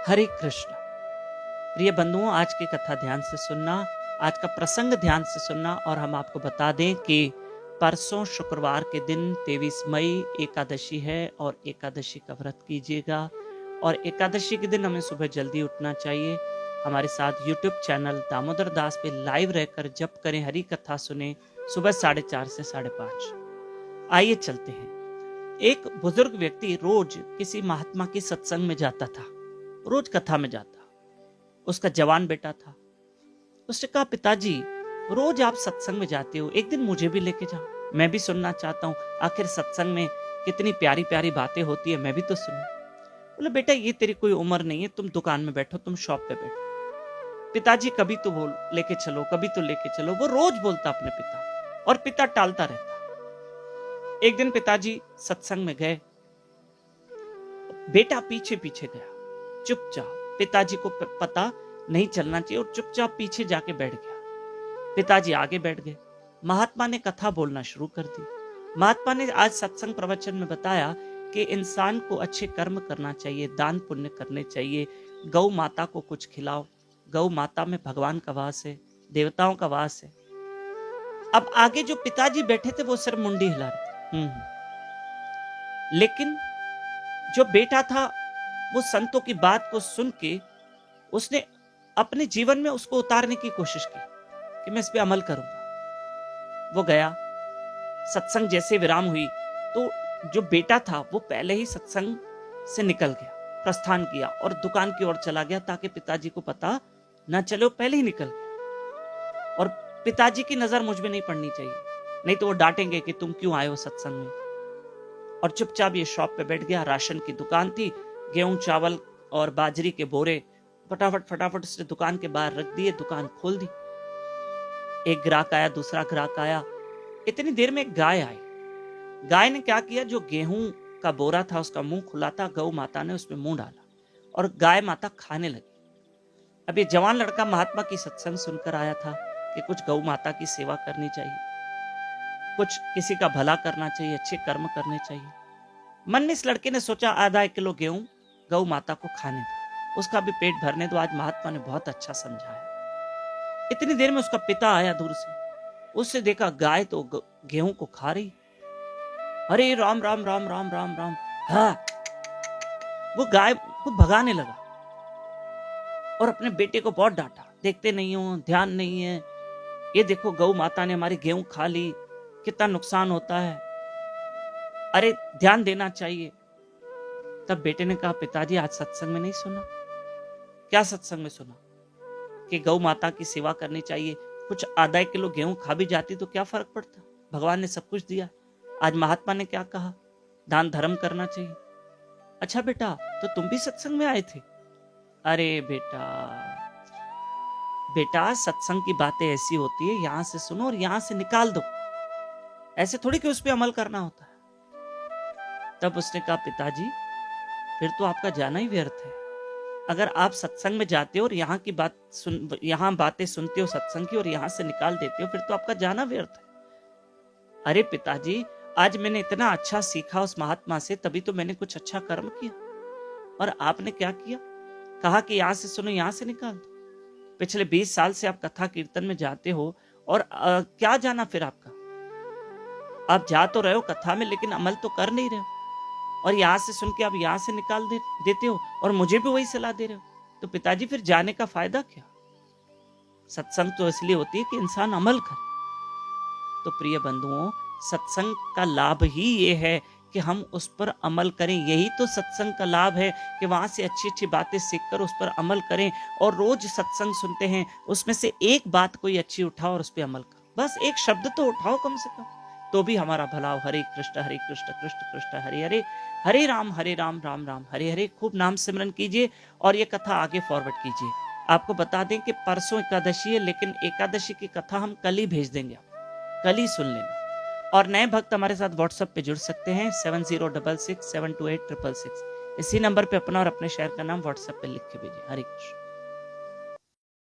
हरे कृष्ण। प्रिय बंधुओं, आज की कथा ध्यान से सुनना, आज का प्रसंग ध्यान से सुनना। और हम आपको बता दें कि परसों शुक्रवार के दिन 23 मई एकादशी है और एकादशी का व्रत कीजिएगा। और एकादशी के दिन हमें सुबह जल्दी उठना चाहिए। हमारे साथ YouTube चैनल दामोदर दास पे लाइव रहकर जप करें, हरी कथा सुने सुबह 4:30 से 5:30। आइए चलते हैं। एक बुजुर्ग व्यक्ति रोज किसी महात्मा की सत्संग में जाता था, रोज कथा में जाता। उसका जवान बेटा था। उसने कहा, पिताजी रोज आप सत्संग में जाते हो, एक दिन मुझे भी लेके जाओ, मैं भी सुनना चाहता हूँ। आखिर सत्संग में कितनी प्यारी प्यारी बातें होती है, मैं भी तो सुनूं। बोले, बेटा ये तेरी कोई उम्र नहीं है, तुम दुकान में बैठो, तुम शॉप पे बैठो। पिताजी कभी तो बोल लेके चलो, कभी तो लेके चलो। वो रोज बोलता अपने पिता, और पिता टालता रहता। एक दिन पिताजी सत्संग में गए, बेटा पीछे पीछे गया चुपचाप। पिताजी को पता नहीं चलना चाहिए और चुपचाप पीछे जाके बैठ गया। पिताजी आगे बैठ गए। महात्मा ने कथा बोलना शुरू कर दी। महात्मा ने आज सत्संग प्रवचन में बताया कि इंसान को अच्छे कर्म करना चाहिए, दान पुण्य करने चाहिए, गौ माता को कुछ खिलाओ। गौ माता में भगवान का वास है, देवताओं का वास है। अब आगे जो पिताजी बैठे थे वो सिर्फ मुंडी हिला रहे थे। लेकिन जो बेटा था वो संतों की बात को सुन के उसने अपने जीवन में उसको उतारने की कोशिश की कि मैं इस पे अमल करूंगा। वो गया, सत्संग जैसे विराम हुई तो जो बेटा था वो पहले ही सत्संग से निकल गया, प्रस्थान किया और दुकान की ओर चला गया ताकि पिताजी को पता ना चले। वो पहले ही निकल गया। और पिताजी की नजर मुझ में नहीं पड़नी चाहिए, नहीं तो वो डांटेंगे कि तुम क्यों आए हो सत्संग में। और चुपचाप ये शॉप पे बैठ गया। राशन की दुकान थी, गेहूं चावल और बाजरी के बोरे फटाफट उसने दुकान के बाहर रख दिए, दुकान खोल दी। एक ग्राहक आया, दूसरा ग्राहक आया। इतनी देर में एक गाय आई। गाय ने क्या किया, जो गेहूं का बोरा था उसका मुंह खुला था, गौ माता ने उसमें मुंह डाला और गाय माता खाने लगी। अब ये जवान लड़का महात्मा की सत्संग सुनकर आया था कि कुछ गौ माता की सेवा करनी चाहिए, कुछ किसी का भला करना चाहिए, अच्छे कर्म करने चाहिए। मन में इस लड़के ने सोचा, आधा किलो गेहूं गौ माता को खाने दो, उसका भी पेट भरने दो। आज महात्मा ने बहुत अच्छा समझाया। इतनी देर में उसका पिता आया दूर से। उससे देखा गाय तो गेहूं को खा रही। अरे राम राम राम राम राम राम। हाँ, वो गाय को भगाने लगा और अपने बेटे को बहुत डांटा। देखते नहीं हो, ध्यान नहीं है, ये देखो गौ माता ने हमारी गेहूं खा ली, कितना नुकसान होता है, अरे ध्यान देना चाहिए। तब बेटे ने कहा, पिताजी आज सत्संग में नहीं सुना। क्या सत्संग में सुना? कि गौ माता की सेवा करनी चाहिए। कुछ आधा किलो गेहूं खा भी जाती तो क्या फर्क पड़ता, भगवान ने सब कुछ दिया। आज महात्मा ने क्या कहा, दान धर्म करना चाहिए। अच्छा बेटा, तो तुम भी सत्संग में आए थे? अरे बेटा सत्संग की बातें ऐसी होती है, यहां से सुनो और यहां से निकाल दो, ऐसे थोड़ी कि उस पर अमल करना होता है। तब उसने कहा, पिताजी फिर तो आपका जाना ही व्यर्थ है। अगर आप सत्संग में जाते हो और यहाँ बातें सुनते हो सत्संग की और यहाँ से निकाल देते हो, फिर तो आपका जाना व्यर्थ है। अरे पिताजी, आज मैंने इतना अच्छा सीखा उस महात्मा से, तभी तो मैंने कुछ अच्छा कर्म किया। और आपने क्या किया, कहा कि यहाँ से सुनो, यहाँ से निकाल दो। पिछले 20 साल से आप कथा कीर्तन में जाते हो और क्या जाना फिर आपका? आप जा तो रहे हो कथा में, लेकिन अमल तो कर नहीं रहे हो। और यहां से सुन के आप यहां से निकाल देते हो और मुझे भी वही सलाह दे रहे हो। तो पिताजी फिर जाने का फायदा क्या? सत्संग तो इसलिए होती है कि इंसान अमल करे। तो प्रिय बंधुओं, सत्संग का लाभ ही ये है कि हम उस पर अमल करें। यही तो सत्संग का लाभ है कि वहां से अच्छी अच्छी बातें सीखकर उस पर अमल करें। और रोज सत्संग सुनते हैं, उसमें से एक बात कोई अच्छी उठाओ और उस पर अमल करो। बस एक शब्द तो उठाओ कम से कम, तो भी हमारा भला हो। हरे कृष्ण कृष्ण कृष्ण हरे हरे, हरे राम राम राम हरे हरे। खूब नाम सिमरन कीजिए और ये कथा आगे फॉरवर्ड कीजिए। आपको बता दें कि परसों एकादशी है, लेकिन एकादशी की कथा हम कल ही भेज देंगे, कल ही सुन लेना। और नए भक्त हमारे साथ व्हाट्सएप पे जुड़ सकते हैं 7066728666। इसी नंबर पे अपना और अपने शहर का नाम व्हाट्सएप पे लिख के भेजिए। हरे कृष्ण।